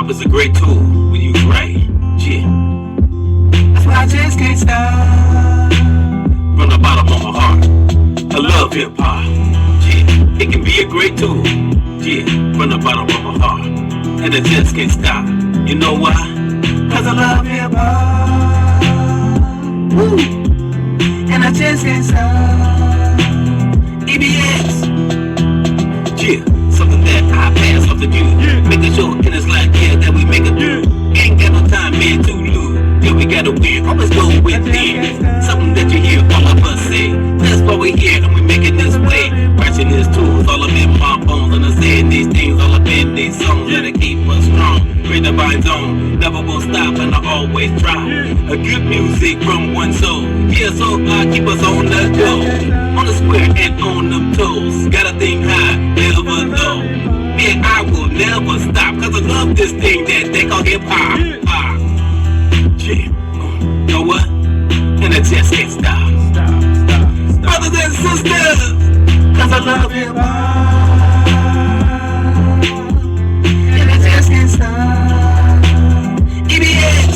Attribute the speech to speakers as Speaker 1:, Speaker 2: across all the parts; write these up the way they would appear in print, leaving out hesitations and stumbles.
Speaker 1: hop is a great tool when you right. Yeah. That's why I just can't stop. From the bottom of my heart, I love hip hop. Yeah. It can be a great tool. Yeah. From the bottom of my heart, and I just can't stop. You know why? Cause I love hip hop. Woo. And I just can't stop. EBX. Yeah. Something that I pass off to you. Making sure and it's like, yeah, that we make it through. Ain't got no time, man, to lose. Yeah, we gotta win. Always go within. Something that you hear all of us say. That's why we're here and we make it this way. Writing these tools all up in my bones. And I'm saying these things all up in these songs that'll keep us strong. Bring the vibes on. Never will stop and I always try. A good music from one soul. Yeah, so I keep us on the go. On the square and on them toes. Gotta think high, never low. Man, I will never stop. Cause I love this thing that they call hip hop. Yeah. Know what? And I just can't stop. Brothers and sisters, cause I love hip hop. And I just can't stop. EBX.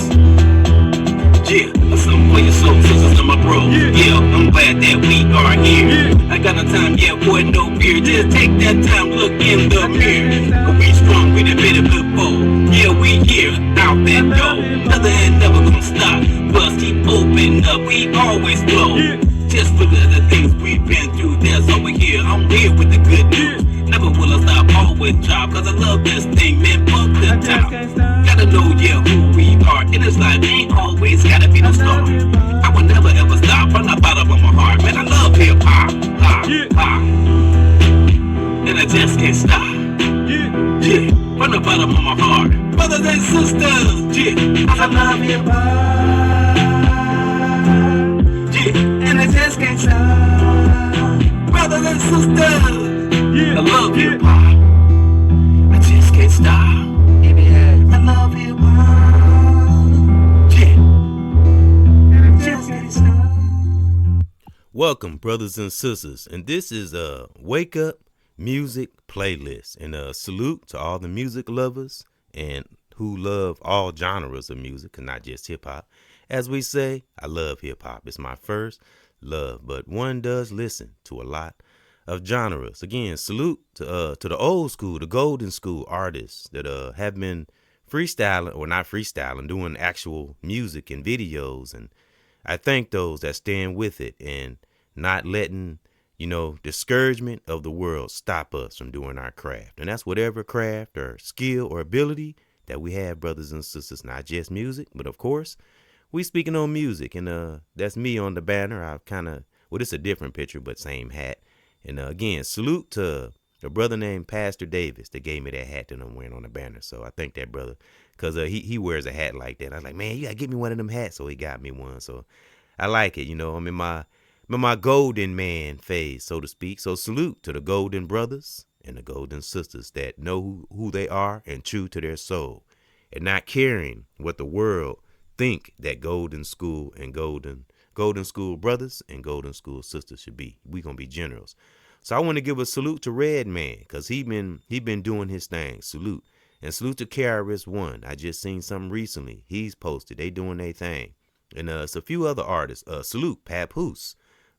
Speaker 1: Yeah, something for your soul, sisters and my bro. Yeah, I'm glad that we are here. I got no time, yeah, boy, no fear. Just take that time, look in the mirror. We strong, we done been it before. Yeah, we here, out that door. Nothing ain't never gonna stop. Bus keep open up, we always flow. Just look at the things we've been through. That's over here, I'm here with the good news. Never will I stop, always drop. Cause I love this thing, man, fuck the top. Gotta know, yeah, who we are. In this life, ain't always gotta be no star. I will never ever stop from the bottom of my heart. Man, I love hip hop, hop, hop. And I just can't stop. Yeah, from the bottom of my heart. Brothers and sisters, yeah, I love hip hop. Yeah, and I just can't stop. Brothers and sisters, I love hip hop. I just can't stop. I love hip hop. Yeah, and I just can't stop.
Speaker 2: Welcome, brothers and sisters, and this is a Wake Up Music Playlist, and a salute to all the music lovers and who love all genres of music and not just hip hop. As we say, I love hip hop. It's my first love, but one does listen to a lot of genres. Again, salute to the old school, the golden school artists that have been freestyling, or not freestyling, doing actual music and videos, and I thank those that stand with it and not letting discouragement of the world stop us from doing our craft. And that's whatever craft or skill or ability that we have, brothers and sisters, not just music, but of course, we speaking on music. And that's me on the banner. I've it's a different picture, but same hat. And again, salute to a brother named Pastor Davis that gave me that hat that I'm wearing on the banner. So I thank that brother, because he wears a hat like that. I was like, man, you got to get me one of them hats. So he got me one. So I like it. I'm in my golden man phase, so to speak. So salute to the golden brothers and the golden sisters that know who they are and true to their soul and not caring what the world think that golden school and golden school brothers and golden school sisters should be. We gonna be generals. So I want to give a salute to Red Man, because he been doing his thing. Salute. And salute to KRS-One. I just seen something recently. He's posted. They doing their thing. And it's a few other artists. Salute Papoose.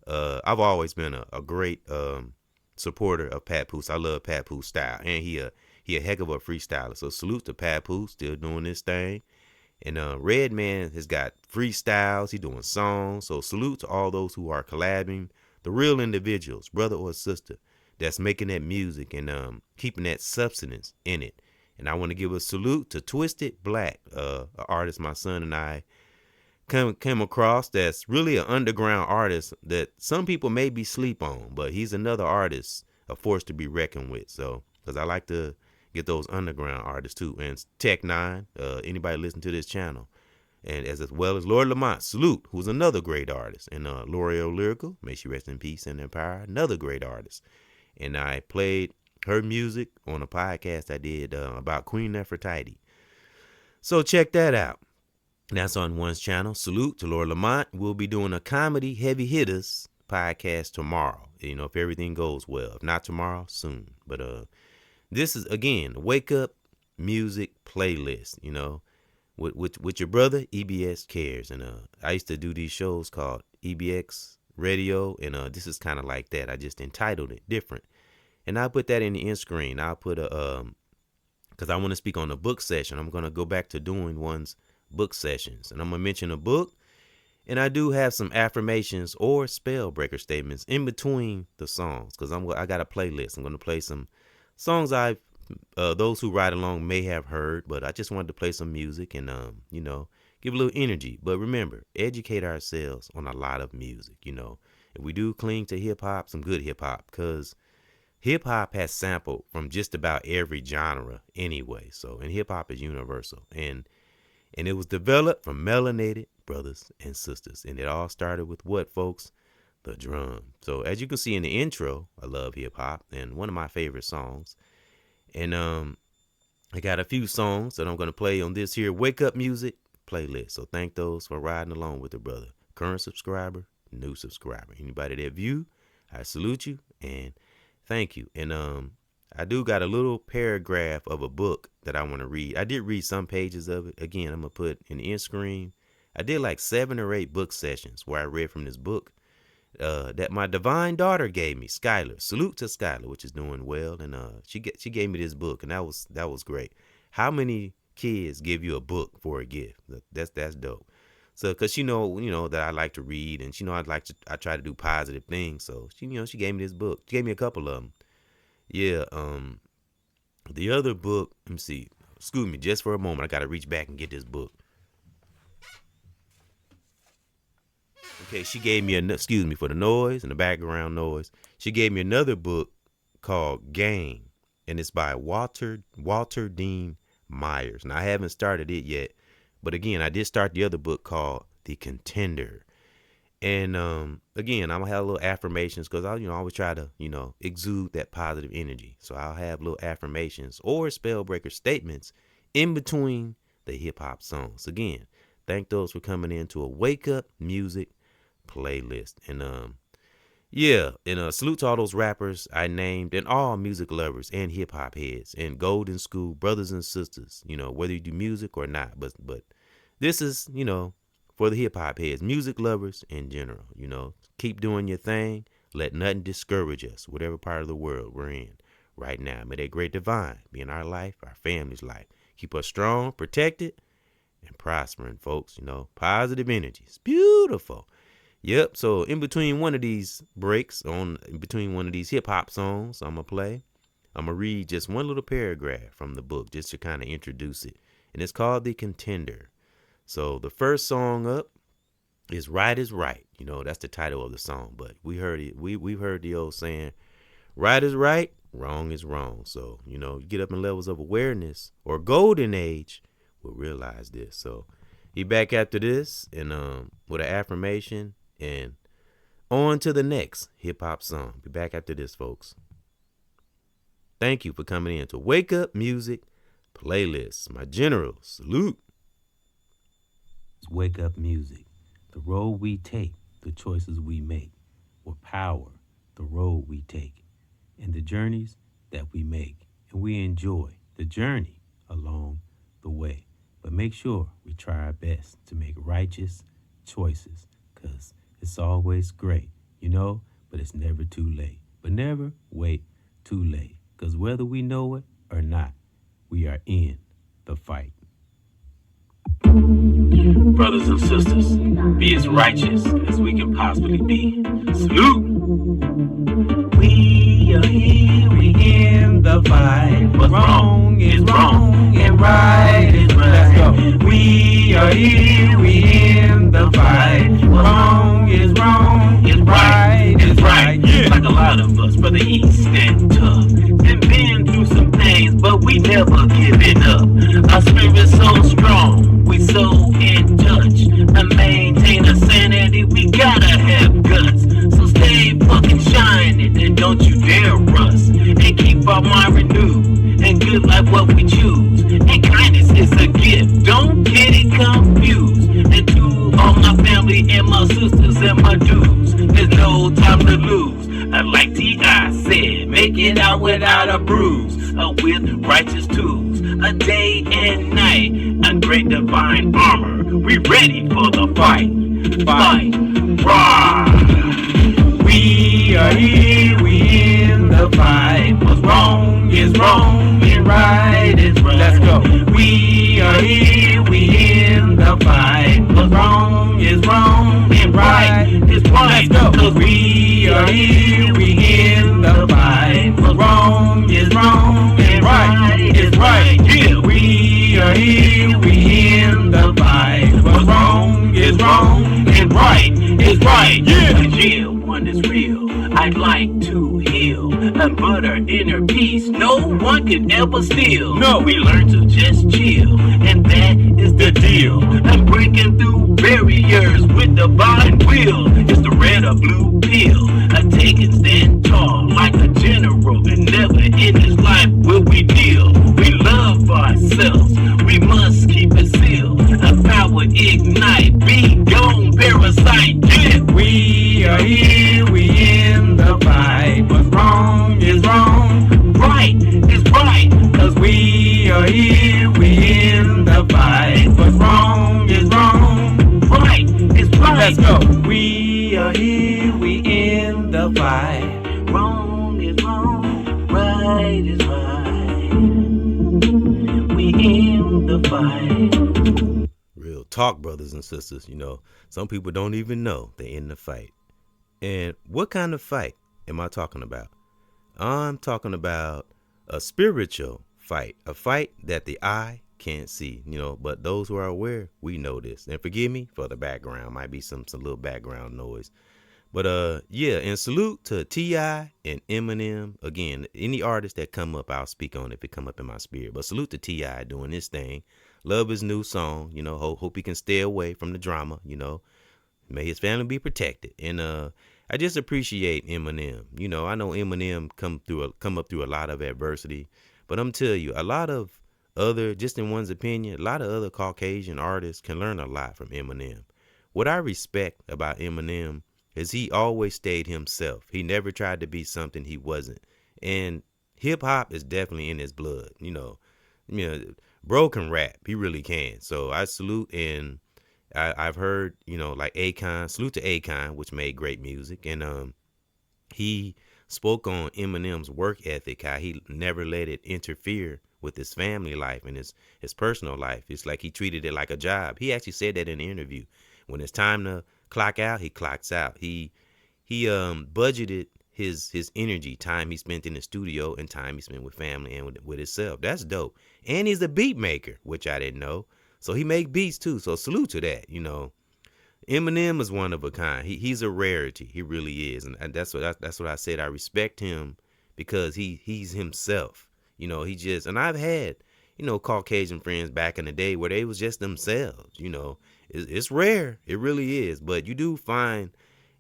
Speaker 2: I've always been a great supporter of Papoose. I love Papoose style, and he a heck of a freestyler. So salute to Papoose, still doing his thing. And Red Man has got freestyles. He doing songs. So salute to all those who are collabing, the real individuals, brother or sister, that's making that music and keeping that substance in it. And I want to give a salute to Twisted Black, an artist my son and I came across that's really an underground artist that some people maybe sleep on, but he's another artist, a force to be reckoned with. So, because I like to get those underground artists too. And Tech Nine, anybody listen to this channel, and as well as Lord Lamont, salute, who's another great artist, and L'Oreal Lyrical, may she rest in peace and empire, another great artist. And I played her music on a podcast I did about Queen Nefertiti. So check that out. That's on one's channel. Salute to Lord Lamont. We'll be doing a comedy heavy hitters podcast tomorrow. If everything goes well. If not tomorrow, soon. But this is, again, Wake Up Music Playlist, you know, with your brother EBXCARES. And I used to do these shows called EBX Radio, and this is kind of like that. I just entitled it different, and I put that in the end screen. I'll put a because I want to speak on a book session. I'm gonna go back to doing one's book sessions, and I'm gonna mention a book, and I do have some affirmations or spell breaker statements in between the songs, because I got a playlist. I'm gonna play some songs those who ride along may have heard, but I just wanted to play some music and you know, give a little energy. But remember, educate ourselves on a lot of music. You know, if we do cling to hip hop, some good hip hop, because hip hop has sampled from just about every genre anyway. So, and hip hop is universal, and it was developed from melanated brothers and sisters, and it all started with what, folks? The drum. So as you can see in the intro, I love hip hop, and one of my favorite songs. And I got a few songs that I'm gonna play on this here Wake Up Music playlist. So thank those for riding along with the brother. Current subscriber, new subscriber, anybody that view, I salute you and thank you. And I do got a little paragraph of a book that I want to read. I did read some pages of it. Again, I'm gonna put in the end screen. I did like 7 or 8 book sessions where I read from this book that my divine daughter gave me, Skylar. Salute to Skylar, which is doing well. And she gave me this book, and that was great. How many kids give you a book for a gift? That's dope. So, cause she know that I like to read, and she know I try to do positive things. So she gave me this book. She gave me a couple of them. Yeah. The other book. Let me see. Excuse me, just for a moment. I gotta reach back and get this book. Okay, she gave me excuse me for the noise and the background noise. She gave me another book called Game, and it's by Walter Dean Myers. Now I haven't started it yet, but again, I did start the other book called The Contender. And again, I'm gonna have little affirmations, because I always try to exude that positive energy. So I'll have little affirmations or spell breaker statements in between the hip hop songs. Again, thank those for coming into a Wake Up Music playlist. And salute to all those rappers I named, and all music lovers and hip hop heads and golden school brothers and sisters, whether you do music or not, but this is for the hip hop heads, music lovers in general. Keep doing your thing. Let nothing discourage us, whatever part of the world we're in right now. May that great divine be in our life, our family's life. Keep us strong, protected, and prospering, folks. Positive energy. It's beautiful. Yep. So in between one of these breaks, in between one of these hip hop songs I'm going to read just one little paragraph from the book just to kind of introduce it. And it's called The Contender. So the first song up is Right is Right. That's the title of the song, but we heard it. We've heard the old saying, right is right, wrong is wrong. So, you get up in levels of awareness or golden age will realize this. So he back after this and with an affirmation, and on to the next hip hop song. Be back after this, folks. Thank you for coming in to Wake Up Music Playlist. My general, salute.
Speaker 3: Wake Up Music. The road we take, the choices we make, will power the road we take, and the journeys that we make, and we enjoy the journey along the way. But make sure we try our best to make righteous choices, because it's always great, but it's never too late. But never wait too late, because whether we know it or not, we are in the fight.
Speaker 1: Brothers and sisters, be as righteous as we can possibly be. Salute! We are here, we in the fight. What's wrong is wrong, and right is right. We are here, we in the fight. What's wrong is wrong, is right is right. Yeah. Like a lot of us, brother, East and tough. Been through some things, but we never giving up. Our spirit's so strong, we so in touch. To maintain a sanity, we gotta have guts. So stay fucking shining and don't you dare rust. And keep our mind renewed and good like what we choose. And kindness is a gift, don't get it confused. And to all my family and my sisters and my dudes, there's no time to lose. Like T.I. said, make it out without a bruise. with righteous tools, a day and night, a great divine armor. We ready for the fight. Fight. Rawr. We are here, we in the fight. What's wrong is wrong and right is right. Let's go. We are here, we in the fight. What's wrong is wrong and right is right. Let's go. 'Cause we are here, we in the fight. What's wrong is wrong and right is right. Yeah. We are here, we in the fight. What's wrong is wrong and right is right. Yeah. Yeah. One is real. I'd like to heal and butter inner peace. No one can ever steal. No, we learn to just chill, and that is the deal. I'm breaking through barriers with divine will. It's the red or blue pill. I take and stand tall like a general, and never in this life will we kneel. We love ourselves. We must keep it sealed. A power ignite. Be gone, parasite. Yeah. We are here, we in the fight. What's wrong is wrong, right is right. 'Cause we are here, we in the fight. What's wrong is wrong, right is right. Let's go. We are here, we in the fight. Wrong is wrong, right is right. We in the fight.
Speaker 2: Real talk, brothers and sisters. You know, some people don't even know they're in the fight. And what kind of fight am I talking about? I'm talking about a spiritual fight, a fight that the eye can't see, you know, but those who are aware, we know this. And forgive me for the background, might be some little background noise. But yeah, and salute to T.I. and Eminem. Again, any artist that come up, I'll speak on it if it come up in my spirit. But salute to T.I. doing his thing. Love his new song, you know, hope he can stay away from the drama, you know. May his family be protected. And I just appreciate Eminem. You know, I know Eminem come up through a lot of adversity, but I'm telling you, a lot of other, just in one's opinion, a lot of other Caucasian artists can learn a lot from Eminem. What I respect about Eminem is he always stayed himself. He never tried to be something he wasn't. And hip hop is definitely in his blood. You know, bro can rap. He really can. So I salute, and I've heard, you know, like Akon, salute to Akon, which made great music. And he spoke on Eminem's work ethic, how he never let it interfere with his family life and his personal life. It's like he treated it like a job. He actually said that in an interview. When it's time to clock out, he clocks out. He budgeted his energy, time he spent in the studio and time he spent with family and with himself. That's dope. And he's a beat maker, which I didn't know. So he make beats too. So salute to that. You know, Eminem is one of a kind. He's a rarity. He really is. And that's what I said. I respect him because he's himself. You know, and I've had, you know, Caucasian friends back in the day where they was just themselves. You know, it's rare. It really is. But you do find,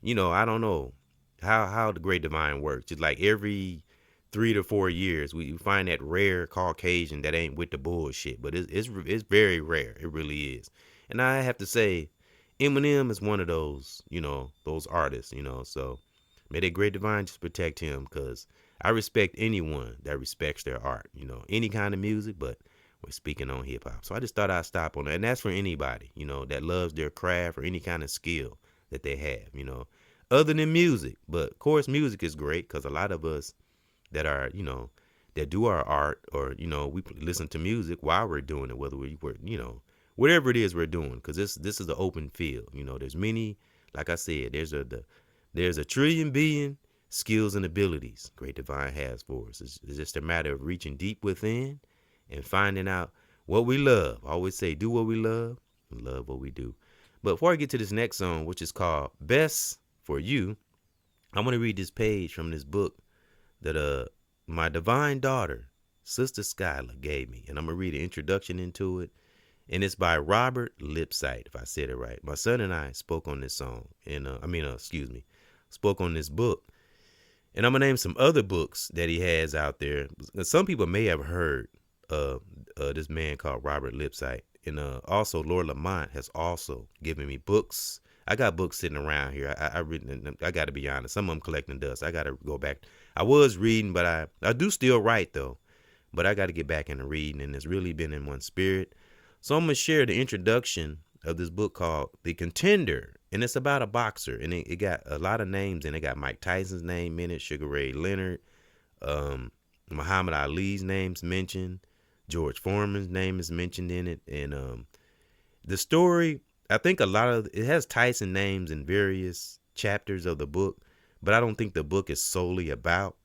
Speaker 2: you know, I don't know how the Great Divine works. Just like every 3 to 4 years, we find that rare Caucasian that ain't with the bullshit. But it's very rare. It really is. And I have to say, Eminem is one of those, you know, those artists, you know. So may the Great Divine just protect him, because I respect anyone that respects their art, you know, any kind of music, but we're speaking on hip hop. So I just thought I'd stop on that. And that's for anybody, you know, that loves their craft or any kind of skill that they have, you know, other than music. But of course, music is great, because a lot of us that are, you know, that do our art, or, you know, we listen to music while we're doing it, whether we're, you know, whatever it is we're doing, because this is an open field. You know, there's many, like I said, there's a trillion billion skills and abilities Great Divine has for us. It's just a matter of reaching deep within and finding out what we love. I always say, do what we love and love what we do. But before I get to this next song, which is called Best for You, I'm going to read this page from this book that my divine daughter, Sister Skylar, gave me. And I'm going to read an introduction into it. And it's by Robert Lipsyte, if I said it right. My son and I spoke on this song. And spoke on this book. And I'm going to name some other books that he has out there. Some people may have heard this man called Robert Lipsyte. And also Lord Lamont has also given me books. I got books sitting around here. I got to be honest. Some of them collecting dust. I got to go back. I was reading, but I do still write, though. but I got to get back into reading, and it's really been in one spirit. So I'm going to share the introduction of this book called The Contender, and it's about a boxer, and it got a lot of names, and it got Mike Tyson's name in it, Sugar Ray Leonard, Muhammad Ali's name's mentioned, George Foreman's name is mentioned in it, and the story, I think a lot of it has Tyson names in various chapters of the book, but I don't think the book is solely about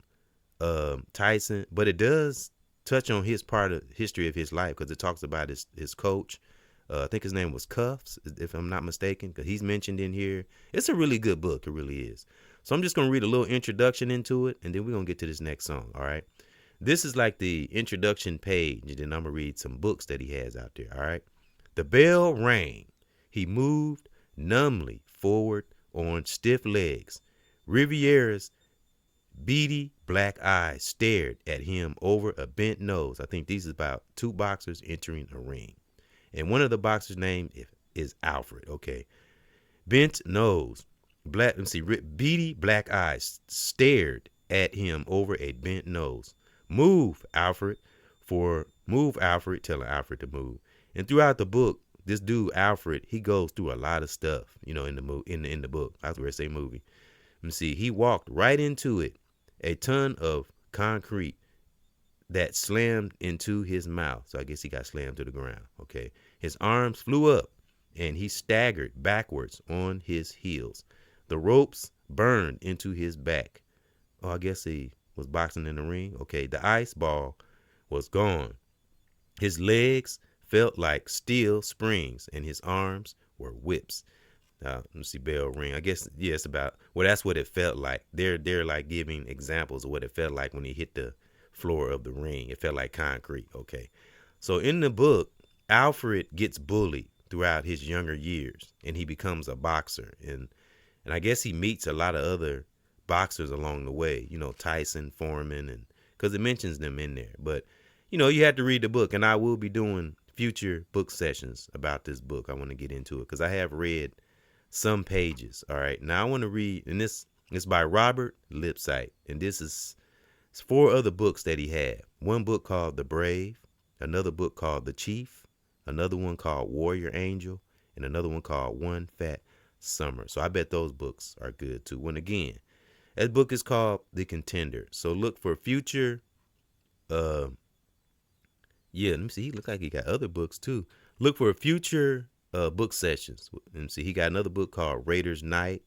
Speaker 2: Tyson, but it does touch on his part of history of his life, because it talks about his coach. I think his name was Cuffs, if I'm not mistaken, because he's mentioned in here. It's a really good book. It really is. So I'm just going to read a little introduction into it, and then we're going to get to this next song. All right. This is like the introduction page, and then I'm going to read some books that he has out there. All right. The bell rang. He moved numbly forward on stiff legs. Riviera's beady black eyes stared at him over a bent nose. I think these is about two boxers entering a ring. And one of the boxers' name is Alfred. Okay. Bent nose. Beady black eyes stared at him over a bent nose. Move, Alfred. Telling Alfred to move. And throughout the book, this dude, Alfred, he goes through a lot of stuff, in the book. That's where I say movie. Let me see. He walked right into it. A ton of concrete that slammed into his mouth. So I guess he got slammed to the ground. Okay. His arms flew up and he staggered backwards on his heels. The ropes burned into his back. Oh, I guess he was boxing in the ring. Okay. The ice ball was gone. His legs felt like steel springs and his arms were whips. Let me see, bell ring. I guess, yeah, it's about, well, that's what it felt like. They're like giving examples of what it felt like when he hit the floor of the ring. It felt like concrete. Okay. So in the book, Alfred gets bullied throughout his younger years and he becomes a boxer. And I guess he meets a lot of other boxers along the way, Tyson, Foreman, and because it mentions them in there. But, you have to read the book, and I will be doing future book sessions about this book. I want to get into it because I have read some pages. All right. Now I want to read, and this is by Robert Lipsyte, and this is 4 other books that he had. One book called The Brave, another book called The Chief, another one called Warrior Angel, and another one called One Fat Summer. So I bet those books are good too. When again, that book is called The Contender. So look for future, let me see. He looked like he got other books too. Look for future book sessions. Let me see. He got another book called Raiders Night.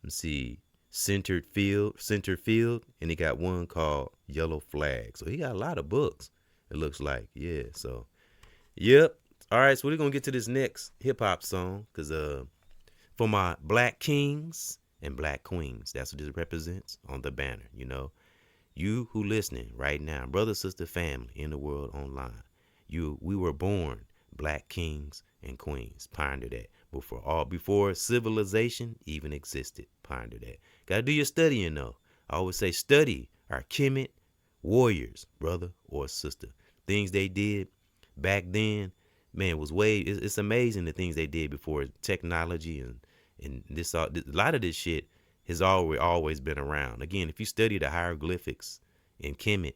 Speaker 2: Let me see. Center Field, and he got one called Yellow Flag. So he got a lot of books, it looks like. Yeah. So, yep. All right. So we're going to get to this next hip hop song because for my black kings and black queens, that's what this represents on the banner. You who listening right now, brother, sister, family in the world online, we were born black kings and queens. Ponder that. Before civilization even existed. Ponder that. Gotta do your studying though. I always say study our Kemet warriors, brother or sister. Things they did back then, man, was it's amazing the things they did before technology and this a lot of this shit has always been around. Again, if you study the hieroglyphics in Kemet,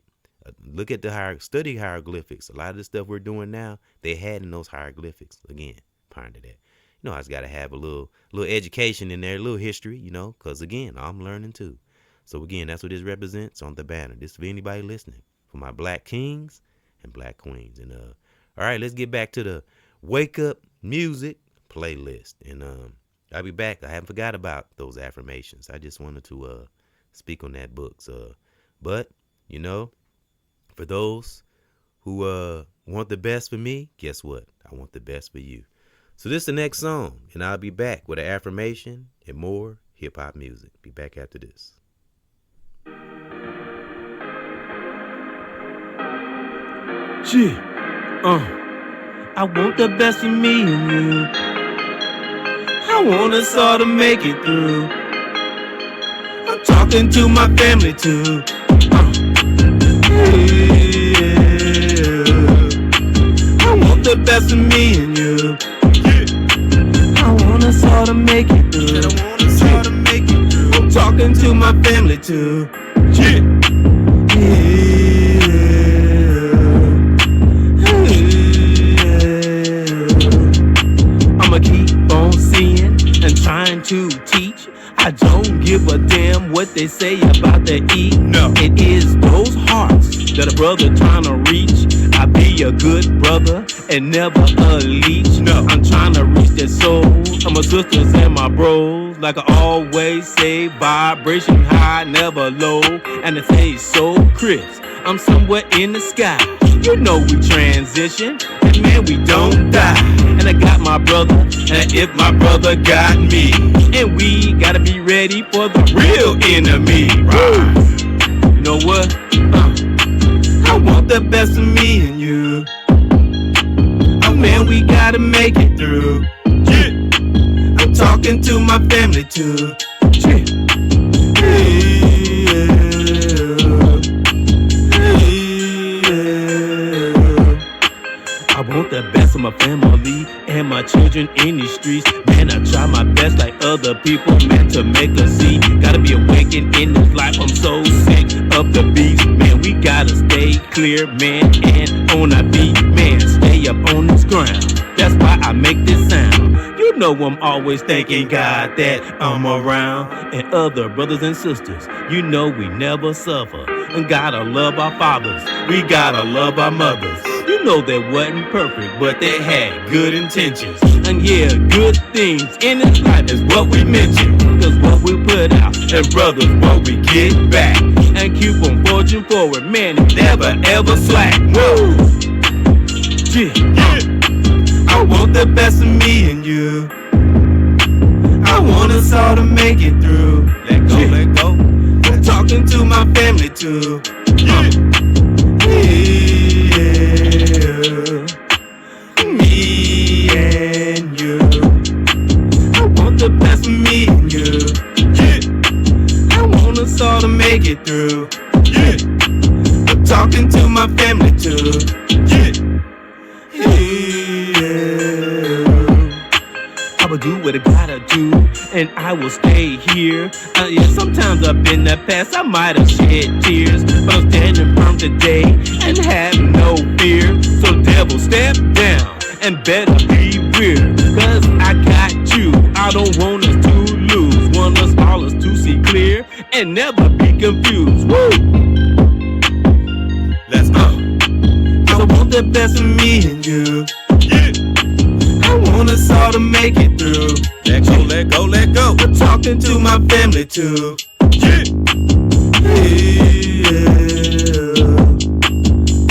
Speaker 2: look at study hieroglyphics. A lot of the stuff we're doing now, they had in those hieroglyphics. Again, ponder that. I just got to have a little education in there, a little history, because again, I'm learning too. So again, that's what this represents on the banner. This for anybody listening, for my black kings and black queens. And all right, let's get back to the wake up music playlist. And I'll be back. I haven't forgot about those affirmations. I just wanted to speak on that book. But for those who want the best for me, guess what? I want the best for you. So this is the next song, and I'll be back with an affirmation and more hip hop music. Be back after this.
Speaker 3: I want the best for me and you. I want us all to make it through. I'm talking to my family too. I want the best for me and you. I want us all to make it through. I'm talking to my family too. to teach. I don't give a damn what they say about the E.
Speaker 2: No.
Speaker 3: It is those hearts that a brother trying to reach. I be a good brother and never a leech.
Speaker 2: No.
Speaker 3: I'm trying to reach their souls. I'm my sisters and my bros. Like I always say, vibration high, never low. And it stays so crisp. I'm somewhere in the sky. You know we transition, and man, we don't die. And I got my brother, and if my brother got me, and we gotta be ready for the real enemy. Right. You know what? I want the best of me and you. Oh man, we gotta make it through. Yeah. I'm talking to my family too. Yeah. I want the best of my family and my children in these streets. Man, I try my best like other people meant to make us see. Gotta be awakened in this life, I'm so sick of the beast. Man, we gotta stay clear, man, and on our feet. Man, stay up on this ground. That's why I make this sound. You know I'm always thanking God that I'm around. And other brothers and sisters, you know we never suffer. And gotta love our fathers, we gotta love our mothers. You know they wasn't perfect, but they had good intentions. And yeah, good things in this life is what we mention. Cause what we put out, and brothers, what we get back. And keep on forging forward, man, never ever slack. Woo! Yeah. I want the best of me and you. I want us all to make it through.
Speaker 2: Let go, let go.
Speaker 3: I'm talking to my family too. Yeah. Me and you. I want the best of me and you. Yeah. I want us all to make it through. Yeah. I'm talking to my family too. Yeah. I will do what I gotta do, and I will stay here. Yeah, sometimes up in the past I might have shed tears, but I'm standing firm today and have no fear. So devil, step down and better be weird, cause I got you. I don't want us to lose, want us all to see clear and never be confused. Woo!
Speaker 2: Let's go.
Speaker 3: I want the best of me and you.
Speaker 2: Yeah.
Speaker 3: I want us all to make it through.
Speaker 2: Let go, let go, let go.
Speaker 3: I'm talking to my family too.
Speaker 2: Yeah.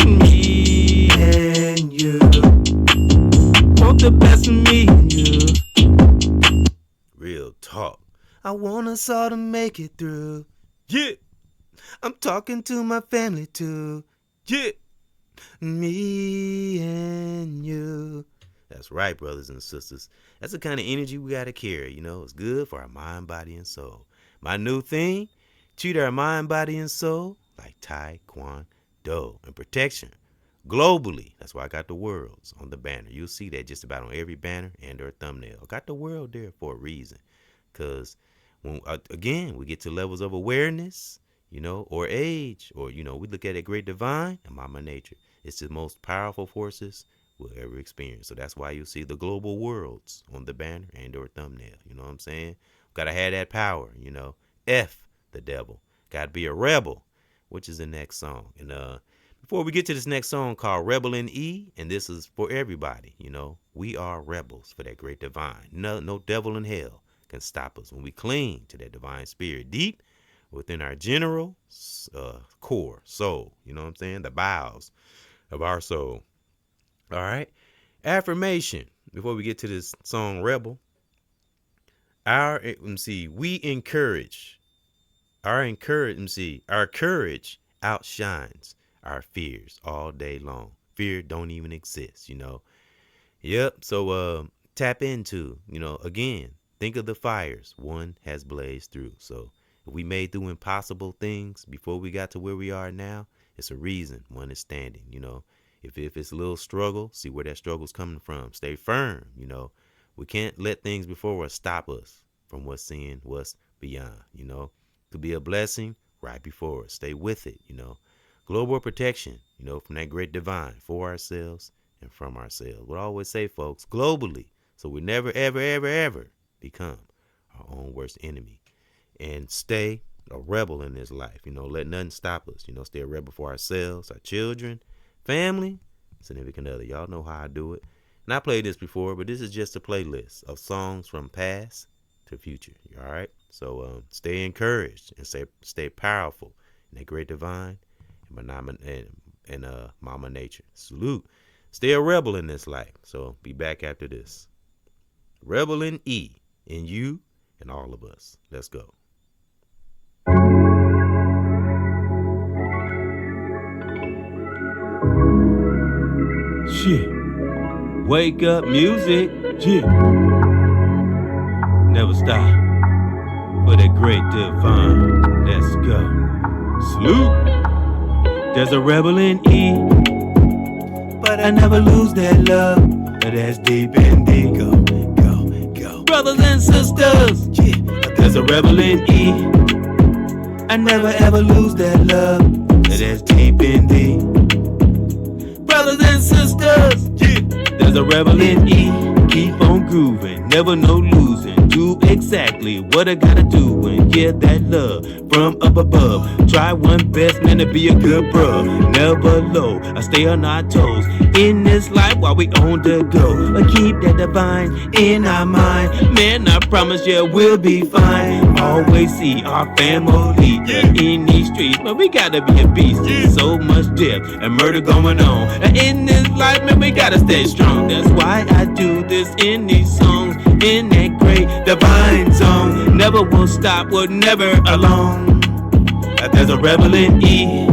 Speaker 3: Me and you. Want the best of me and you.
Speaker 2: Real talk. I want us all to make it through. Yeah. I'm talking to my family too. Yeah. Me and you. That's right, brothers and sisters. That's the kind of energy we got to carry. You know, it's good for our mind, body, and soul. My new thing, treat our mind, body, and soul like Taekwondo and protection. Globally, that's why I got the worlds on the banner. You'll see that just about on every banner and or thumbnail. I got the world there for a reason. Because, when again, we get to levels of awareness, you know, or age, or, you know, we look at a great divine and mama nature. It's the most powerful forces we'll ever experience. So that's why you'll see the global worlds on the banner and or thumbnail. You know what I'm saying? Gotta have that power, you know. F the devil. Gotta be a rebel, which is the next song. And before we get to this next song called Rebel in E, and this is for everybody, you know, we are rebels for that great divine. No devil in hell can stop us when we cling to that divine spirit deep within our general core, soul. You know what I'm saying? The bowels of our soul. All right. Affirmation. Before we get to this song, Rebel. Our courage outshines our fears all day long. Fear don't even exist, you know. Yep. So tap into, you know, again, think of the fires one has blazed through. So if we made through impossible things before we got to where we are now, it's a reason one is standing, you know. If it's a little struggle, see where that struggle's coming from. Stay firm, you know. We can't let things before us stop us from what's seeing what's beyond, you know. Could be a blessing right before us. Stay with it, you know. Global protection, you know, from that great divine for ourselves and from ourselves. What I always say, folks, globally, so we never, ever, ever, ever become our own worst enemy. And stay a rebel in this life. Let nothing stop us. Stay a rebel for ourselves, our children, family, significant other. Y'all know how I do it. And I played this before, but this is just a playlist of songs from past to future. All right? So stay encouraged and stay powerful in that great divine and Mama Nature. Salute. Stay a rebel in this life. So be back after this. Rebel in E, in you and all of us. Let's go.
Speaker 3: Shit. Wake up music. Yeah. Never stop. For that great divine. Let's go. Salute. There's a rebel in E, but I never lose that love. But that's deep in D. Go, go, go. Brothers and sisters. Yeah. There's a rebel in E. I never ever lose that love. But that's deep in D. Brothers and sisters, yeah. There's a rebel in E. Keep on grooving, never no losing. Do exactly what I gotta do and get that love from up above. Try one best, man, to be a good bro. Never low, I stay on our toes in this life while we on the go. But keep that divine in our mind, man. I promise you we'll be fine. Always see our family in these streets, but we gotta be a beast. There's so much death and murder going on. And in this life, man, we gotta stay strong. That's why I do this in these songs, in that great divine zone. Never will stop, we're never alone. There's a rebel in E,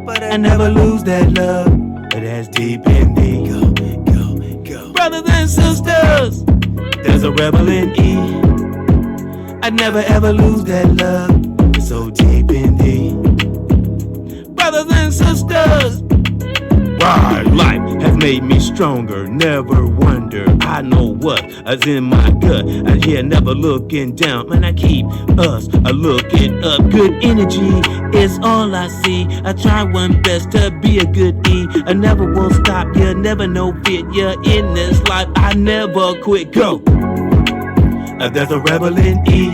Speaker 3: but I never lose that love. But that's deep in D. Go, go, go. Brothers and sisters, there's a rebel in E. I never ever lose that love. It's so deep in D. Brothers and sisters, why? Life has made me stronger, never wonder. I know what is in my gut. I hear never looking down, man. I keep us looking up. Good energy is all I see. I try one best to be a good E. I never will stop, you never know fit. Yeah, in this life I never quit. Go. There's a rebel in E.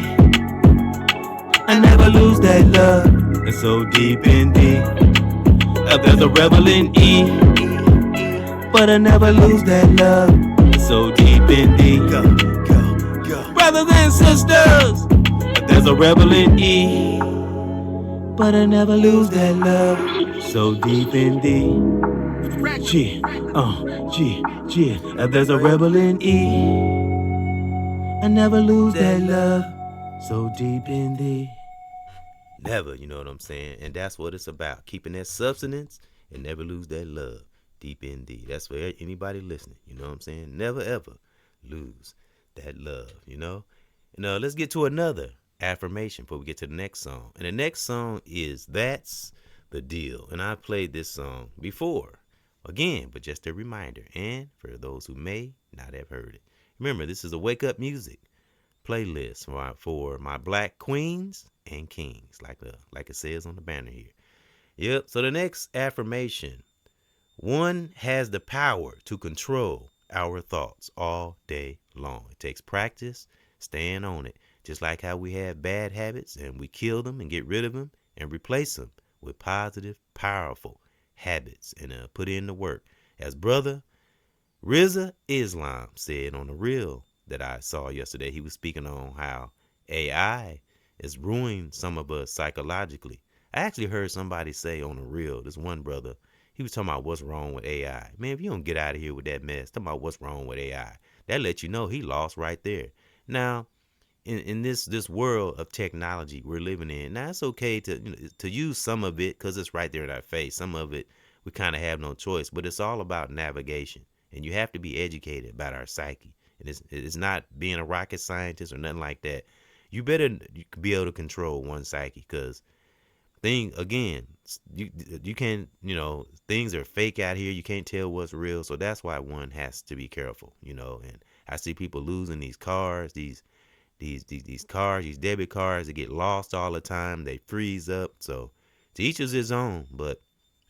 Speaker 3: I never lose that love. It's so deep in D. There's a rebel in E, but I never lose that love. It's so deep in D. Go, go, go. Brothers and sisters, there's a rebel in E, but I never lose that love. So deep in D. Yeah, yeah. There's a rebel in E. I never lose that love. So deep in D.
Speaker 2: Never, you know what I'm saying? And that's what it's about. Keeping that substance and never lose that love. Deep in D. That's for anybody listening. You know what I'm saying? Never ever lose that love, And let's get to another affirmation before we get to the next song. And the next song is That's the Deal. And I played this song before. Again, but just a reminder. And for those who may not have heard it. Remember, this is a wake up music playlist for my black queens and kings, like it says on the banner here. Yep. So the next affirmation: one has the power to control our thoughts all day long. It takes practice, staying on it. Just like how we have bad habits and we kill them and get rid of them and replace them with positive, powerful habits and put in the work. As brother Rizza Islam said on the reel that I saw yesterday, he was speaking on how AI is ruining some of us psychologically. I actually heard somebody say on the reel, this one brother, he was talking about what's wrong with AI. Man, if you don't get out of here with that mess, talking about what's wrong with AI, that lets you know he lost right there. Now, in this world of technology we're living in, now it's okay to use some of it because it's right there in our face. Some of it we kind of have no choice, but it's all about navigation, and you have to be educated about our psyche. And it's not being a rocket scientist or nothing like that. You better be able to control one psyche, because you can't, things are fake out here. You can't tell what's real. So that's why one has to be careful, and I see people losing these cars, these cars, these debit cards, they get lost all the time. They freeze up. So to each is his own, but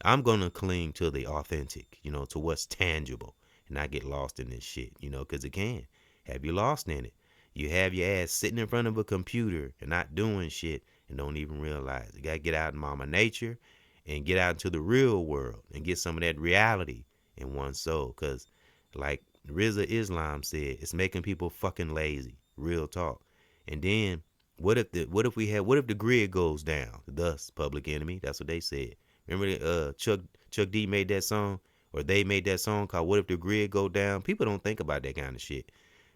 Speaker 2: I'm going to cling to the authentic, to what's tangible and not get lost in this shit, because it can have you lost in it. You have your ass sitting in front of a computer and not doing shit and don't even realize it. You got to get out in mama nature and get out into the real world and get some of that reality in one's soul. Because like Rizza Islam said, it's making people fucking lazy. Real talk. And then what if the grid goes down? Thus, Public Enemy. That's what they said. Remember Chuck D made that song, or they made that song called "What If the Grid Go Down"? People don't think about that kind of shit.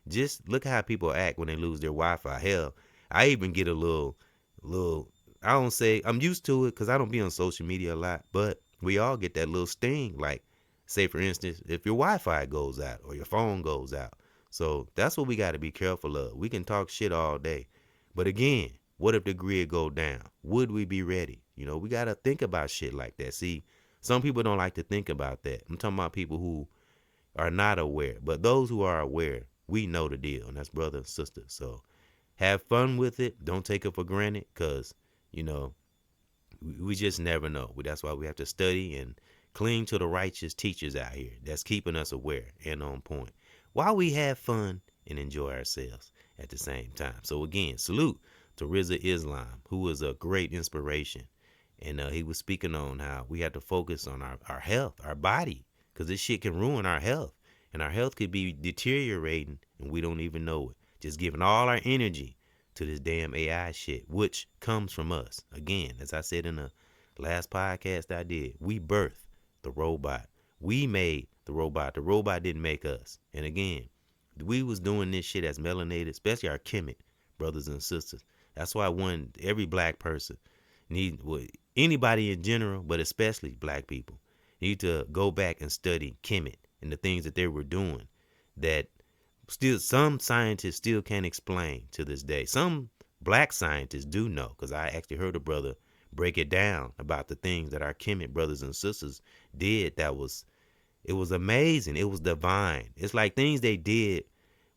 Speaker 2: Just look how people act when they lose their Wi-Fi. Hell, I even get a little. I don't say I'm used to it because I don't be on social media a lot, but we all get that little sting. Like, say for instance, if your Wi-Fi goes out or your phone goes out. So that's what we got to be careful of. We can talk shit all day, but again, what if the grid go down? Would we be ready? You know, we got to think about shit like that. See, some people don't like to think about that. I'm talking about people who are not aware, but those who are aware, we know the deal, and that's brother and sister. So have fun with it. Don't take it for granted, because, you know, we just never know. That's why we have to study and cling to the righteous teachers out here that's keeping us aware and on point while we have fun and enjoy ourselves at the same time. So again, salute to Rizza Islam, who was a great inspiration. And he was speaking on how we have to focus on our health, our body, because this shit can ruin our health. And our health could be deteriorating and we don't even know it. Just giving all our energy to this damn AI shit, which comes from us. Again, as I said in the last podcast I did, we birthed the robot. We made the robot. The robot didn't make us. And again, we was doing this shit as melanated, especially our Kemet brothers and sisters. That's why every black person anybody in general, but especially black people, need to go back and study Kemet and the things that they were doing that still some scientists still can't explain to this day. Some black scientists do know, because I actually heard a brother break it down about the things that our Kemet brothers and sisters did. It was amazing. It was divine. It's like things they did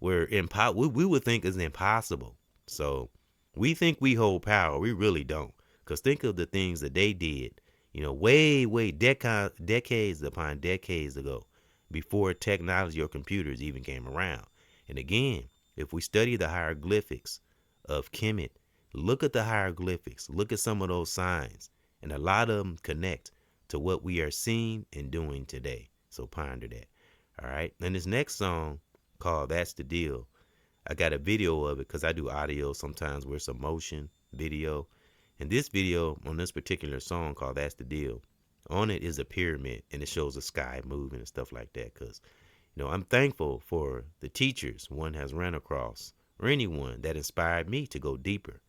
Speaker 2: were we would think is impossible. So we think we hold power. We really don't. Because think of the things that they did, you know, way decades upon decades ago, before technology or computers even came around. And again, if we study the hieroglyphics of Kemet, look at the hieroglyphics, look at some of those signs, and a lot of them connect to what we are seeing and doing today. So ponder that. All right. And this next song called "That's the Deal," I got a video of it because I do audio sometimes where it's a motion video. And this video on this particular song called "That's the Deal," on it is a pyramid and it shows the sky moving and stuff like that. Because, you know, I'm thankful for the teachers one has ran across, or anyone that inspired me to go deeper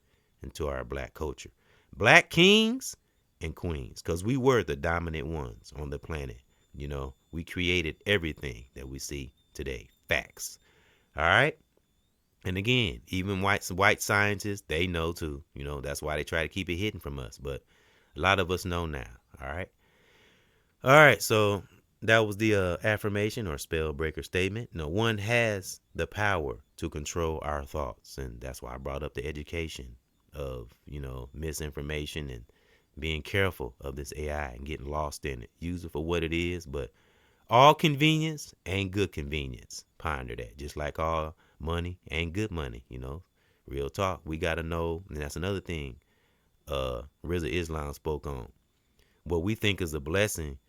Speaker 2: into our black culture. Black kings and queens, because we were the dominant ones on the planet. You know, we created everything that we see today. Facts. All right. And again, even white scientists, they know too. You know, that's why they try to keep it hidden from us. But a lot of us know now. All right. All right. So that was the affirmation or spell breaker statement. No one has the power to control our thoughts. And that's why I brought up the education of, you know, misinformation and being careful of this AI and getting lost in it. Use it for what it is. But all convenience ain't good convenience. Ponder that. Just like all money ain't good money, you know. Real talk. We got to know, and that's another thing Rizza Islam spoke on. What we think is a blessing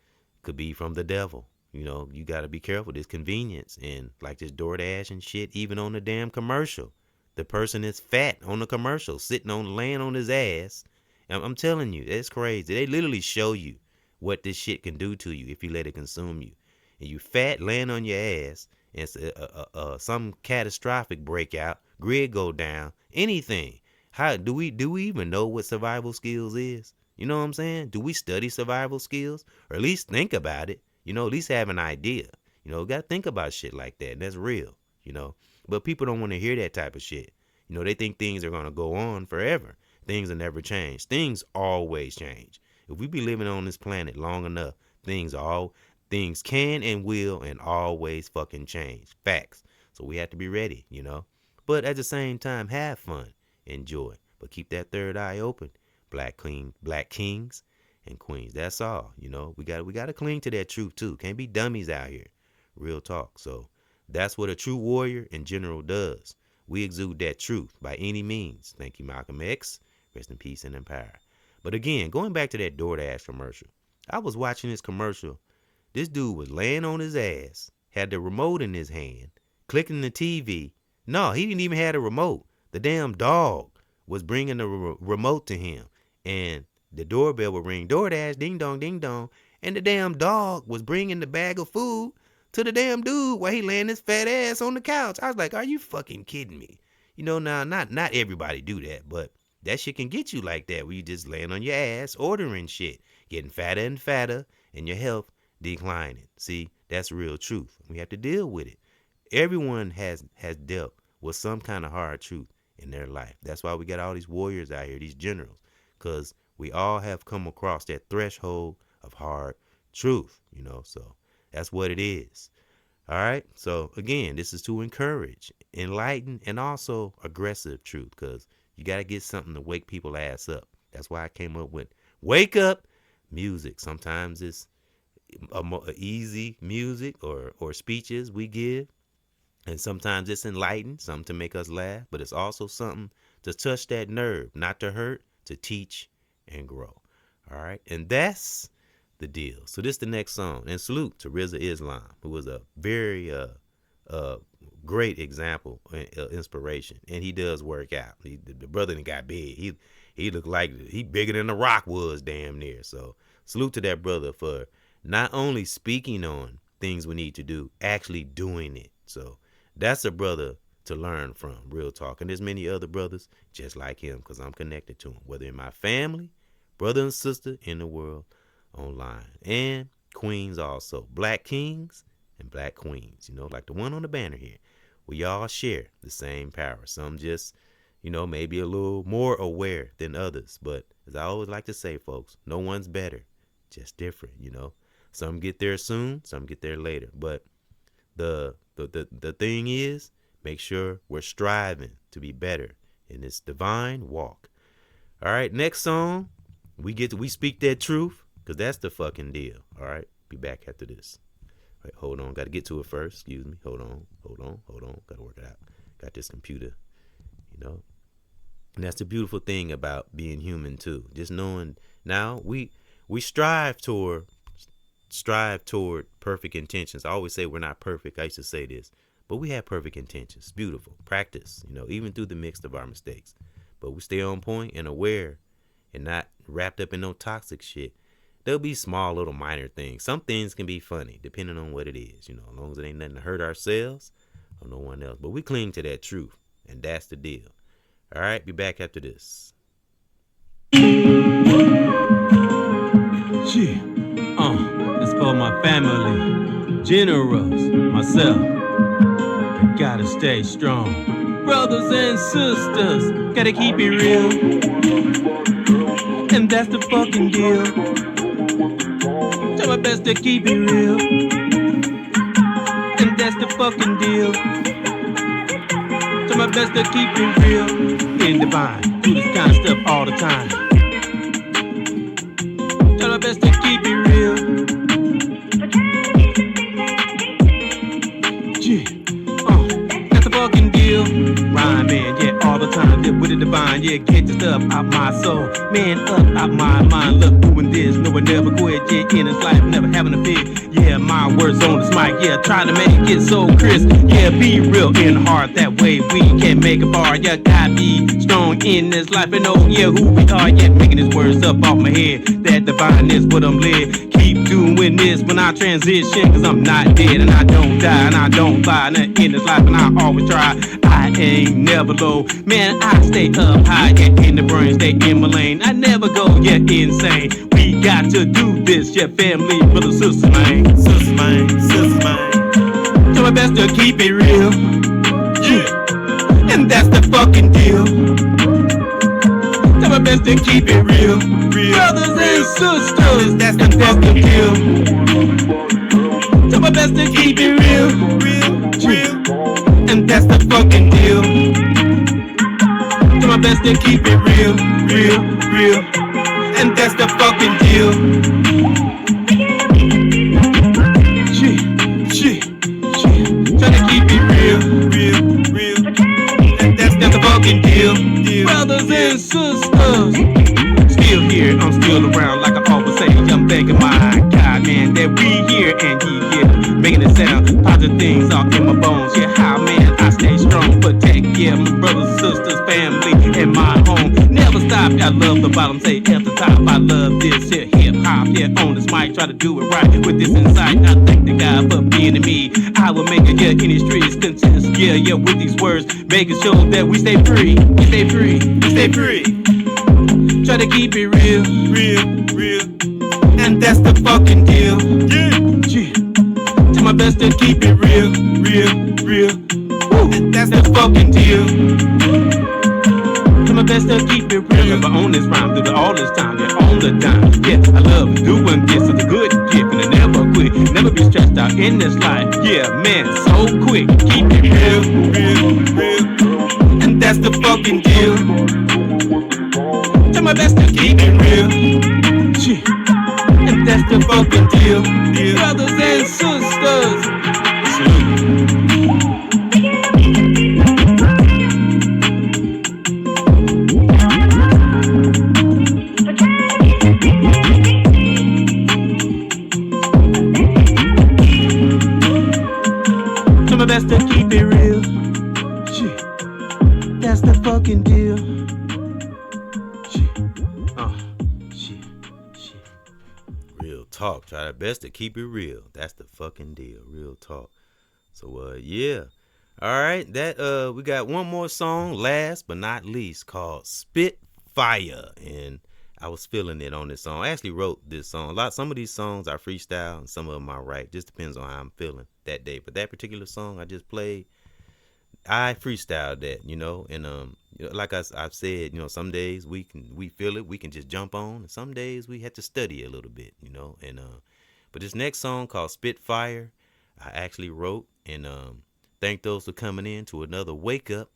Speaker 2: could be from the devil. You know, you got to be careful. This convenience, and like this DoorDash and shit, even on the damn commercial. The person is fat on the commercial, laying on his ass. I'm telling you, it's crazy. They literally show you what this shit can do to you if you let it consume you. And you fat, laying on your ass, and some catastrophic breakout, grid go down, anything. How do we even know what survival skills is? You know what I'm saying? Do we study survival skills, or at least think about it? You know, at least have an idea. You know, got to think about shit like that, and that's real. You know, but people don't want to hear that type of shit. You know, they think things are gonna go on forever. Things will never change. Things always change. If we be living on this planet long enough, things can and will and always fucking change. Facts. So we have to be ready, you know. But at the same time, have fun, enjoy, but keep that third eye open. Black kings and queens. That's all, you know. We got to cling to that truth too. Can't be dummies out here. Real talk. So that's what a true warrior in general does. we exude that truth by any means. Thank you, Malcolm X. Rest in peace and in power. But again, going back to that DoorDash commercial, I was watching this commercial. This dude was laying on his ass, had the remote in his hand, clicking the TV. No, he didn't even have a remote. The damn dog was bringing the remote to him. And the doorbell would ring, DoorDash, ding dong, and the damn dog was bringing the bag of food to the damn dude while he laying his fat ass on the couch. I was like, are you fucking kidding me? You know, now, not everybody do that, but that shit can get you like that, where you just laying on your ass, ordering shit, getting fatter and fatter, and your health declining. See, that's real truth. We have to deal with it. Everyone has dealt with some kind of hard truth in their life. That's why we got all these warriors out here, these generals, because we all have come across that threshold of hard truth, you know, so that's what it is. All right. So again, this is to encourage, enlighten, and also aggressive truth, because you got to get something to wake people ass up. That's why I came up with wake up music. Sometimes it's a easy music or speeches we give. And sometimes it's enlightened, something to make us laugh, but it's also something to touch that nerve, not to hurt, to teach and grow. All right. And that's the deal. So this is the next song. And salute to Rizza Islam, who was a very great example, inspiration. And he does work out. The brother got big. He looked like he bigger than The Rock was, damn near. So salute to that brother for not only speaking on things we need to do, actually doing it. So that's a brother to learn from, real talk. And there's many other brothers just like him, because I'm connected to him, whether in my family, brother and sister in the world, online, and queens also. Black kings and black queens, you know, like the one on the banner here. We all share the same power. Some just, you know, maybe a little more aware than others. But as I always like to say, folks, no one's better, just different, you know. Some get there soon, some get there later. But the thing is, make sure we're striving to be better in this divine walk. All right, next song, we speak that truth, because that's the fucking deal. All right, be back after this. All right, hold on, got to get to it first. Excuse me. Hold on. Got to work it out. Got this computer, you know. And that's the beautiful thing about being human too. Just knowing now we strive toward perfect intentions. I always say we're not perfect. I used to say this, but we have perfect intentions. Beautiful practice, you know, even through the mix of our mistakes. But we stay on point and aware, and not wrapped up in no toxic shit. There'll be small little minor things. Some things can be funny depending on what it is, you know, as long as it ain't nothing to hurt ourselves or no one else. But we cling to that truth, and that's the deal. All right, be back after this.
Speaker 3: It's for my family, generals, myself. I gotta stay strong. Brothers and sisters, gotta keep it real. And that's the fucking deal. Try my best to keep it real. And that's the fucking deal. Try my best to keep it real. In divine, do this kind of stuff all the time. Try my best to keep it real. That's the fucking deal. Rhyming, yeah, all the time. Live with the divine, yeah, get the stuff out my soul. Man, up out my mind. Look, doing this, no one never quit. Yeah, in his life, never having a fit. Yeah, my words on this mic, yeah, try to make it so crisp. Yeah, be real and hard, that way we can make a bar. Yeah, gotta be strong in this life and know, yeah, who we are. Yeah, making these words up off my head. That divine is what I'm led. Keep doing this when I transition, cause I'm not dead and I don't die and I don't lie. Nothing in this life and I always try. I ain't never low. Man, I stay up high, yeah, in the brain, stay in my lane. I never go, yeah, insane. We got to do this, yeah, family, brothers, sisters, man. Sisters, man. Do my best to keep it real. Yeah, and that's the fucking deal. Do my best to keep it real. Brothers and sisters, that's the fucking deal. Do my best to keep it real. And that's the fucking deal. Do my best to keep it real. And that's the fucking deal. Try to keep it real. And
Speaker 1: fucking deal. Brothers and sisters, still here, I'm still around like I always say. I'm thanking my God, man, that we here and he here, making it sound. Positive things are in my bones. Yeah, how man, I stay strong, protect, yeah, my brothers and sisters, family, and my home. Never stop, I love the bottom, say at the top. I love this here, hip hop, here on this mic, try to do it right with this insight. I thank the God for being in me. I will make it, yeah, in the streets, consist, yeah, with these words, making sure that we stay free, we stay free, we stay free. Try to keep it real, and that's the fucking deal. Yeah. Do my best to keep it real. Woo. And that's the fucking deal. Do my best to keep it real. Never on this rhyme through all this time, yeah, on the dime. Yeah, I love doing this, it's a good gift, and I never quit. Never be stressed out in this life. Yeah, man, so quick. Keep it real. And that's the fucking deal. Do my best to keep it real. And that's the fucking deal. Brothers and sisters, salute. Do my best to keep it real. That's the fucking deal.
Speaker 2: Real talk. Try our best to keep it real. That's the fucking deal. Real talk. So yeah. All right. That we got one more song, last but not least, called Spitfire. And I was feeling it on this song. I actually wrote this song. Some of these songs I freestyle and some of them I write. Just depends on how I'm feeling that day. But that particular song I just played, I freestyled that, you know, and like I've said, you know, some days we feel it, we can just jump on, and some days we have to study a little bit, you know, and but this next song called Spitfire, I actually wrote, and thank those for coming in to another Wake Up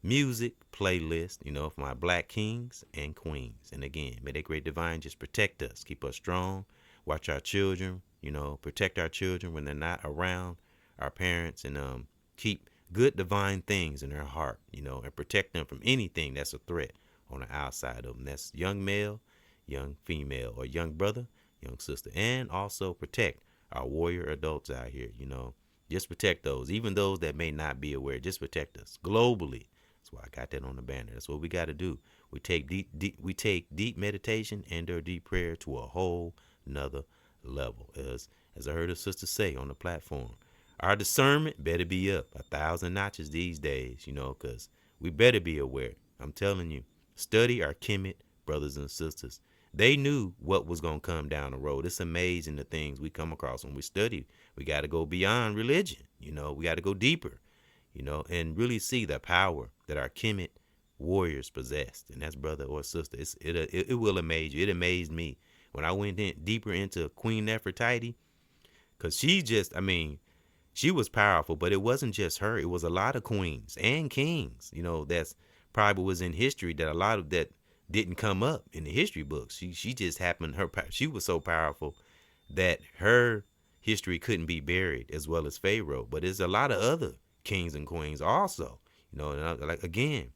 Speaker 2: Music playlist, you know, for my Black kings and queens. And again, may that great divine just protect us, keep us strong, watch our children, you know, protect our children when they're not around our parents, and keep good divine things in their heart, you know, and protect them from anything that's a threat on the outside of them. That's young male, young female, or young brother, young sister. And also protect our warrior adults out here, you know. Just protect those, even those that may not be aware. Just protect us globally. That's why I got that on the banner. That's what we got to do. We take deep meditation and or deep prayer to a whole nother level. As I heard a sister say on the platform, our discernment better be up 1,000 notches these days, you know, because we better be aware. I'm telling you, study our Kemet brothers and sisters. They knew what was going to come down the road. It's amazing the things we come across when we study. We got to go beyond religion, you know, we got to go deeper, you know, and really see the power that our Kemet warriors possessed. And that's brother or sister. It will amaze you. It amazed me when I went in deeper into Queen Nefertiti, because she was powerful, but it wasn't just her. It was a lot of queens and kings, you know, that's probably was in history that a lot of that didn't come up in the history books. She just happened, she was so powerful that her history couldn't be buried, as well as Pharaoh. But there's a lot of other kings and queens also, you know, and again,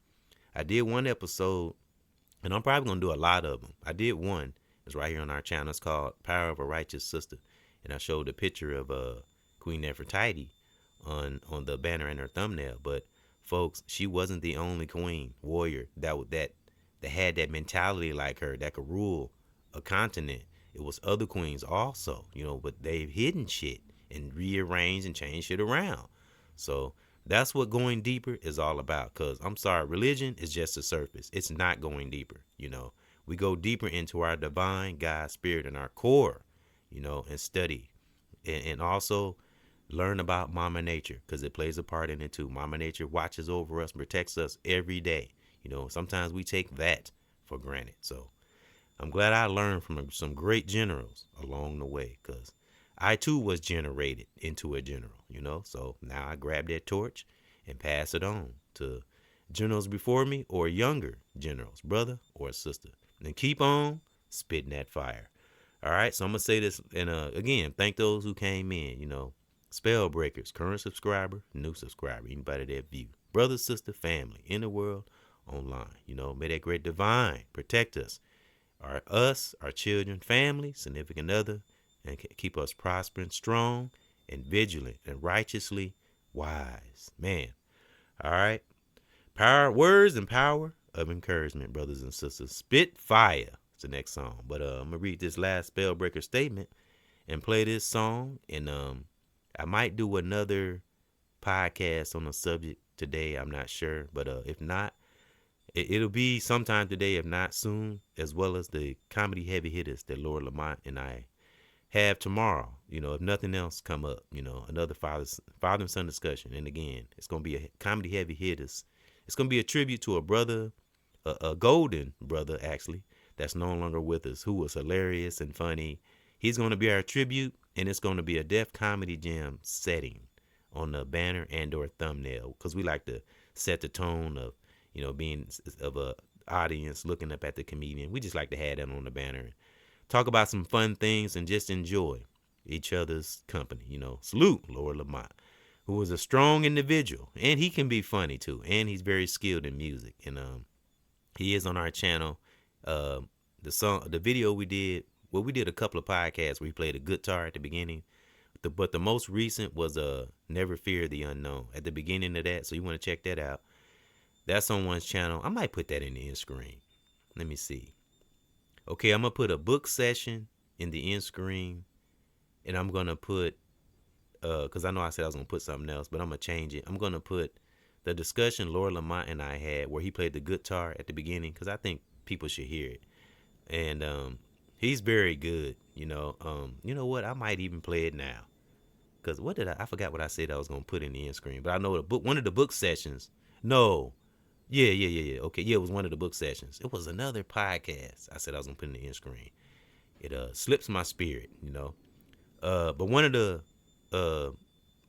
Speaker 2: I did one episode, and I'm probably going to do a lot of them. I did one. It's right here on our channel. It's called Power of a Righteous Sister. And I showed a picture of Queen Nefertiti on the banner in her thumbnail. But folks, she wasn't the only queen warrior that had that mentality like her, that could rule a continent. It was other queens also, you know, but they've hidden shit and rearranged and changed shit around. So that's what going deeper is all about. Because I'm sorry, religion is just the surface. It's not going deeper, you know. We go deeper into our divine God spirit and our core, you know, and study and also learn about Mama Nature, because it plays a part in it too. Mama Nature watches over us, protects us every day. You know, sometimes we take that for granted. So I'm glad I learned from some great generals along the way, because I too was generated into a general, you know. So now I grab that torch and pass it on to generals before me or younger generals, brother or sister, and keep on spitting that fire. All right, so I'm gonna say this, and again, thank those who came in, you know, spell breakers, current subscriber, new subscriber, anybody that view, brother, sister, family, in the world, online. May that great divine protect us, our children, family, significant other, and keep us prospering, strong, and vigilant, and righteously wise. Man, all right. Power, words, and power of encouragement, brothers and sisters. Spit fire. It's the next song. But I'm gonna read this last spellbreaker statement and play this song. And I might do another podcast on the subject today. I'm not sure, but if not, it'll be sometime today, if not soon, as well as the comedy heavy hitters that Lord Lamont and I have tomorrow. If nothing else come up, another father and son discussion. And again, it's gonna be a comedy heavy hitters. It's gonna be a tribute to a brother, a golden brother actually, that's no longer with us, who was hilarious and funny. He's gonna be our tribute, and it's gonna be a Def Comedy Jam setting on the banner and or thumbnail, because we like to set the tone of being of a audience looking up at the comedian. We just like to have that on the banner and talk about some fun things and just enjoy each other's company. Salute Lord Lamont, who is a strong individual, and he can be funny too, and he's very skilled in music. And he is on our channel. The video we did, we did a couple of podcasts where he played a guitar at the beginning. But the most recent was Never Fear the Unknown at the beginning of that. So you want to check that out. That's on one's channel. I might put that in the end screen. Let me see. Okay, I'm going to put a book session in the end screen. And I'm going to put, because I know I said I was going to put something else, but I'm going to change it. I'm going to put the discussion Lord Lamont and I had where he played the guitar at the beginning, because I think people should hear it. And he's very good, you know what? I might even play it now. Because I forgot what I said I was going to put in the end screen. But I know one of the book sessions. No. Yeah. Okay, yeah, it was one of the book sessions. It was another podcast I said I was going to put in the end screen. It slips my spirit, But one of the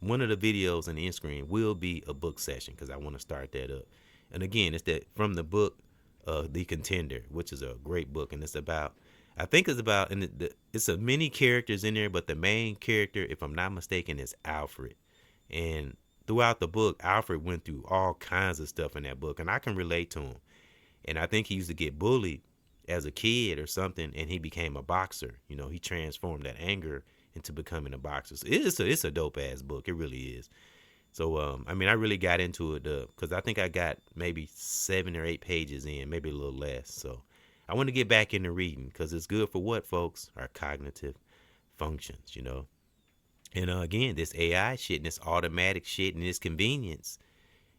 Speaker 2: videos in the end screen will be a book session, because I want to start that up. And again, it's that from the book, The Contender, which is a great book. And it's about, and it's a many characters in there, but the main character, if I'm not mistaken, is Alfred. And throughout the book, Alfred went through all kinds of stuff in that book, and I can relate to him. And I think he used to get bullied as a kid or something, and he became a boxer. He transformed that anger into becoming a boxer. So it's a dope ass book. It really is. So I really got into it because I think I got maybe 7 or 8 pages in, maybe a little less. So I want to get back into reading, because it's good for what, folks? Our cognitive functions, And again, this AI shit and this automatic shit and this convenience,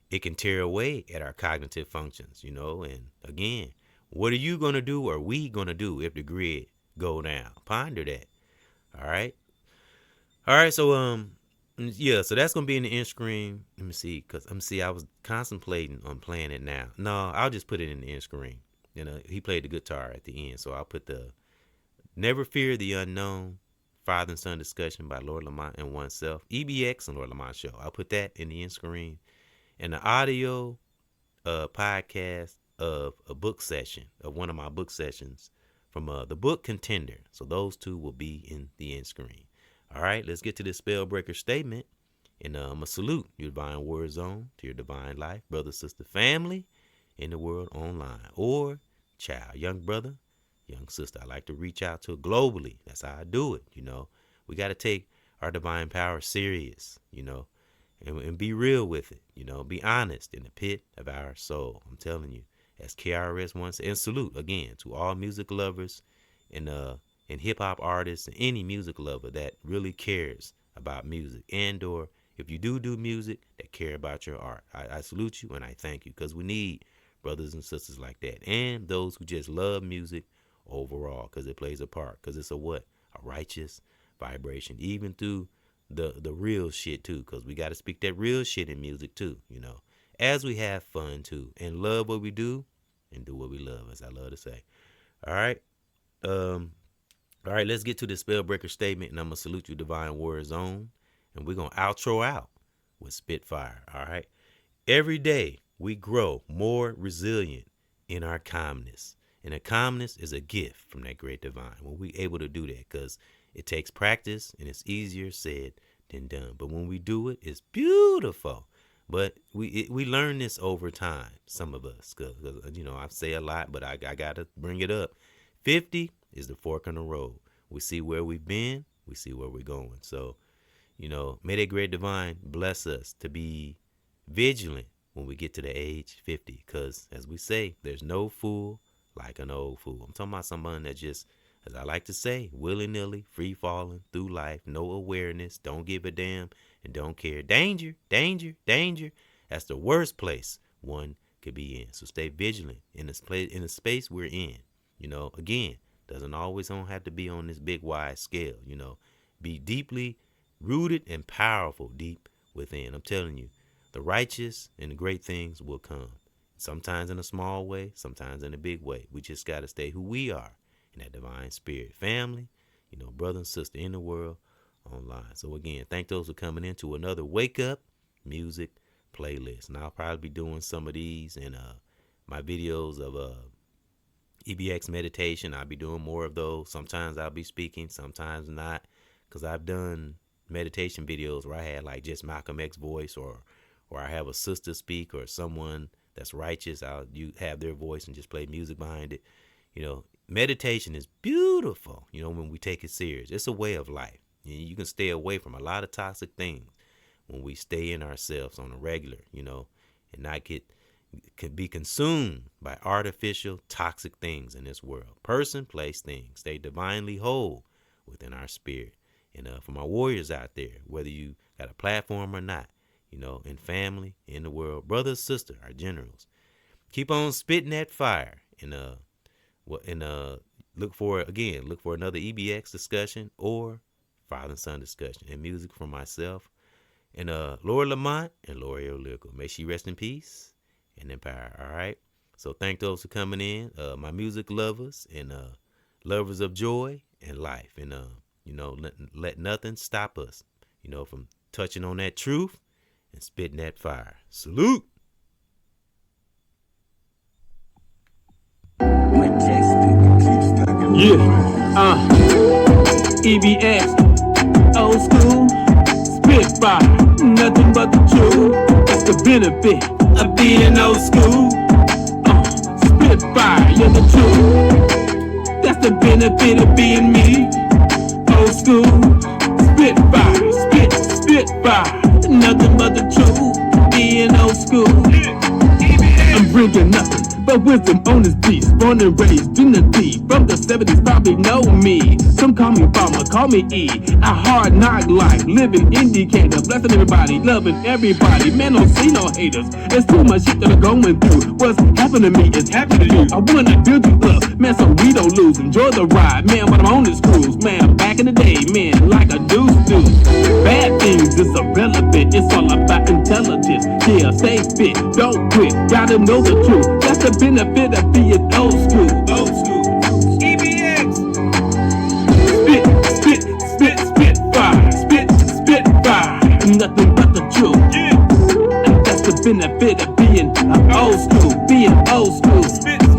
Speaker 2: it can tear away at our cognitive functions, And again, what are you going to do, or we going to do if the grid go down? Ponder that. All right. So, yeah, so that's going to be in the end screen. Let me see, because I was contemplating on playing it now. No, I'll just put it in the end screen. He played the guitar at the end, so I'll put the Never Fear the Unknown, Father and Son Discussion by Lord Lamont and Oneself, EBX and Lord Lamont Show. I'll put that in the end screen. And the audio podcast of a book session, of one of my book sessions from the book Contender. So those two will be in the end screen. All right, let's get to this spellbreaker statement. And I'm going to salute your divine word zone to your divine life, brother, sister, family in the world online, or child, young brother, young sister. I like to reach out to globally. That's how I do it. We got to take our divine power serious, and be real with it, be honest in the pit of our soul. I'm telling you, as KRS once said. And salute again to all music lovers and hip hop artists and any music lover that really cares about music, and or if you do music, that care about your art. I salute you and I thank you, because we need brothers and sisters like that, and those who just love music overall, because it plays a part, because it's a righteous vibration, even through the real shit too, because we got to speak that real shit in music too, as we have fun too, and love what we do and do what we love, as I love to say. All right, let's get to the spellbreaker statement, and I'm gonna salute you, divine word zone, and we're gonna outro out with Spitfire. All right, every day we grow more resilient in our calmness. And a calmness is a gift from that great divine when we're able to do that, because it takes practice and it's easier said than done. But when we do it, it's beautiful. But we learn this over time, some of us, because I say a lot, but I got to bring it up. 50 is the fork in the road. We see where we've been, we see where we're going. So, may that great divine bless us to be vigilant when we get to the age 50, because as we say, there's no fool like an old fool. I'm talking about someone that just, as I like to say, willy-nilly, free-falling through life, no awareness, don't give a damn, and don't care. Danger, danger, danger. That's the worst place one could be in. So stay vigilant in this place, in the space we're in. Again, doesn't always have to be on this big wide scale. Be deeply rooted and powerful deep within. I'm telling you, the righteous and the great things will come. Sometimes in a small way, sometimes in a big way. We just got to stay who we are in that divine spirit. Family, brother and sister in the world, online. So again, thank those for coming into another Wake Up Music playlist. And I'll probably be doing some of these in my videos of EBX meditation. I'll be doing more of those. Sometimes I'll be speaking, sometimes not, because I've done meditation videos where I had like just Malcolm X voice, or I have a sister speak, or someone that's righteous. You have their voice and just play music behind it. Meditation is beautiful, when we take it serious. It's a way of life. You can stay away from a lot of toxic things when we stay in ourselves on a regular, and not could be consumed by artificial toxic things in this world. Person, place, thing. Stay divinely whole within our spirit. And for my warriors out there, whether you got a platform or not, in family, in the world, brother, sister, our generals, keep on spitting that fire. And look for another EBX discussion or father and son discussion, and music from myself and Lord Lamont and Lori Lyrical. May she rest in peace and in power. All right. So thank those for coming in, my music lovers and lovers of joy and life, and let nothing stop us, from touching on that truth and spitting that fire. Salute.
Speaker 1: EBX, old school, spitfire, nothing but the truth. That's the benefit of being old school. Spitfire, you're the truth. That's the benefit of being me. Old school, spitfire, nothing but the truth. Being old school. I'm bringing nothing but wisdom on this beast. Born and raised in the deep. From the 70s, probably know me. Some call me Farmer, call me E. A hard knock life, living indicator. Blessing everybody, loving everybody. Man, don't see no haters. There's too much shit that I'm going through. What's happening to me is happening to you. I wanna build you up, man, so we don't lose. Enjoy the ride, man, when I'm on this cruise. Man, back in the day, man, like a deuce. Bad things is irrelevant. It's all about intelligence. Yeah, stay fit, don't quit. Gotta know the truth. That's the benefit of being old school. Old school. EBX. Spit fire. Nothing but the truth. Yeah. And that's the benefit of being old school. Being old school. Spit. I'm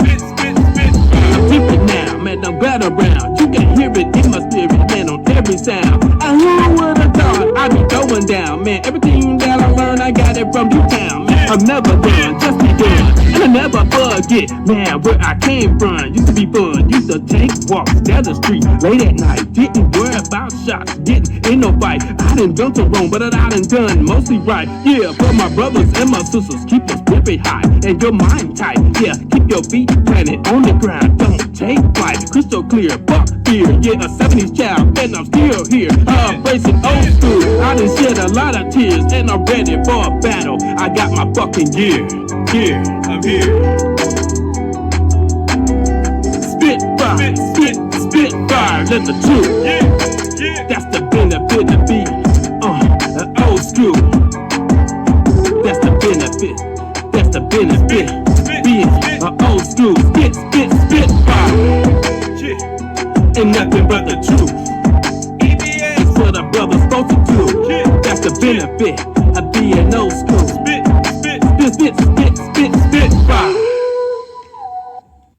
Speaker 1: different now, man. I'm glad around. You can hear it in my spirit, man, on every sound. Who would have thought I'd be going down, man? Everything that I learned, I got it from U-Town, man. I'm never done, just be done. And I never forget, man, where I came from. Used to be fun, used to take walks down the street late at night. Didn't worry about shots, didn't in no fight. I done done so wrong, but I done done mostly right. Yeah, for my brothers and my sisters, keep your spirit high and your mind tight. Yeah, keep your feet planted on the ground. Don't take flight, crystal clear, fuck fear. Yeah, a 70s child, and I'm still here. Embracing old school. I done shed a lot of tears, and I'm ready for a battle. I got my fucking gear. Here, I'm here. Spit fire, let the truth. That's the